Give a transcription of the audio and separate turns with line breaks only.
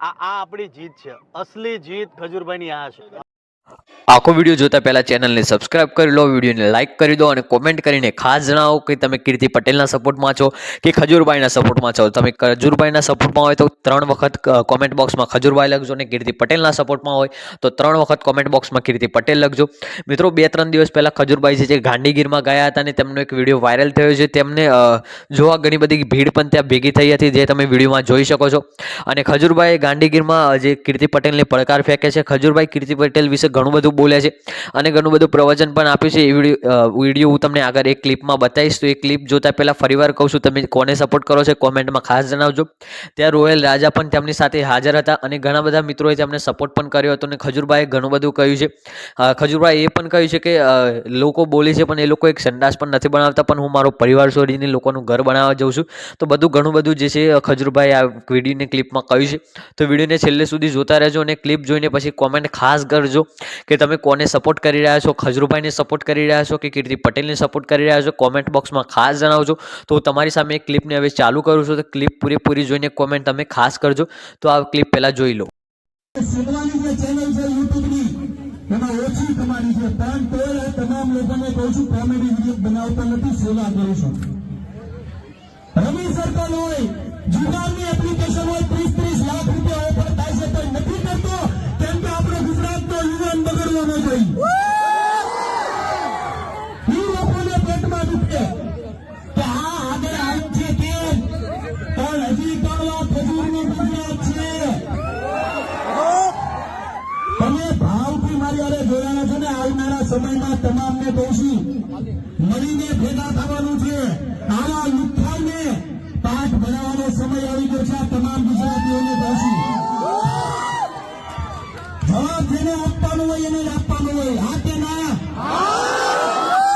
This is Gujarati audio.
આ આપણી જીત છે, અસલી જીત ખજૂરભાઈની આ છે.
આખો વિડીયો જોતા પહેલા ચેનલને સબસ્ક્રાઇબ કરી લો, વિડીયોને લાઇક કરી દો અને કોમેન્ટ કરીને ખાસ જણાવો કે તમે કીર્તિ પટેલના સપોર્ટમાં છો કે ખજૂરભાઈના સપોર્ટમાં છો. તમે ખજૂરભાઈના સપોર્ટમાં હોય તો 3 વખત કોમેન્ટ બોક્સમાં ખજૂરભાઈ લખજો અને કીર્તિ પટેલના સપોર્ટમાં હોય તો 3 વખત કોમેન્ટ બોક્સમાં કીર્તિ પટેલ લખજો. મિત્રો 2-3 દિવસ પહેલા ખજૂરભાઈ છે જે ગાંધીગીરમાં ગયા હતા અને તેમનો એક વિડીયો વાયરલ થયો છે. તેમને જોવા ઘણી બધી ભીડ પણ ત્યાં ભેગી થઈ હતી, જે તમે વિડીયોમાં જોઈ શકો છો. અને ખજૂરભાઈ ગાંધીગીરમાં જે કીર્તિ પટેલને પડકાર ફેંકે છે. ખજૂરભાઈ કીર્તિ પટેલ વિશે ઘણું બધું બોલ્યા છે અને ઘણું બધું પ્રવચન પણ આપ્યું છે. એ વિડીયો હું તમને આગળ એક ક્લિપમાં બતાવીશ. તો એ ક્લિપ જોતા પહેલા ફરીવાર કહું છું, તમે કોને સપોર્ટ કરો છો કોમેન્ટમાં ખાસ જણાવજો. ત્યાં રોયલ રાજા પણ તેમની સાથે હાજર હતા અને ઘણા બધા મિત્રોએ તેમને સપોર્ટ પણ કર્યો હતો. અને ખજૂરભાઈએ ઘણું બધું કહ્યું છે. ખજૂરભાઈ એ પણ કહ્યું છે કે લોકો બોલે છે પણ એ લોકો એક સંડાસ પણ નથી બનાવતા, પણ હું મારો પરિવાર છોડીને લોકોનું ઘર બનાવવા જાઉં છું. તો ઘણું બધું જે છે ખજૂરભાઈ આ વિડીયોની ક્લિપમાં કહ્યું છે. તો વિડીયોને છેલ્લે સુધી જોતા રહેજો અને ક્લિપ જોઈને પછી કોમેન્ટ ખાસ કરજો કે તમે કોને સપોર્ટ કરી રહ્યા છો, ખજૂરભાઈને સપોર્ટ કરી રહ્યા છો કે કીર્તિ પટેલને સપોર્ટ કરી રહ્યા છો. કોમેન્ટ બોક્સમાં ખાસ જણાવજો. તો હું તમારી સામે એક ક્લિપને હવે ચાલુ કરું છું. તો ક્લિપ પૂરી જોઈને કોમેન્ટ તમે ખાસ કરજો. તો આ ક્લિપ પહેલા જોઈ લો.
શીખવાની જે ચેનલ છે યુટ્યુબની એમાં ઓછી કમાણી છે, પણ તોય તમામ લોકોને કહું છું કોમેડી વિડીયો બનાવતા નથી, સેવા કરું છું. રમી સર્કલ હોય, જુગારની એપ્લિકેશન હોય, 30-30 લાખ રૂપિયા ઓફર થાય છે તો નથી કરતો, કેમ કે આપણો ગુજરાતનો યુવાન બગડવો ન જોઈએ. એ લોકોને પેટમાં દુખે કે આ આગળ આવ્યું છે કેમ, પણ હજી કાળવા ખજૂરનું ગુજરાત છે. તમે ભાવથી મારી હારે જોડાયા છો ને, આવનારા સમયમાં તમામને કહું છું મળીને ભેગા થવાનું છે. આવા લુખ્ખાને પાઠ ભણાવવાનો સમય આવી ગયો છે. આ તમામ ગુજરાતીઓને કહું છું જવાબ જેને આપવાનો હોય એને જ આપવાનો હોય. આ કે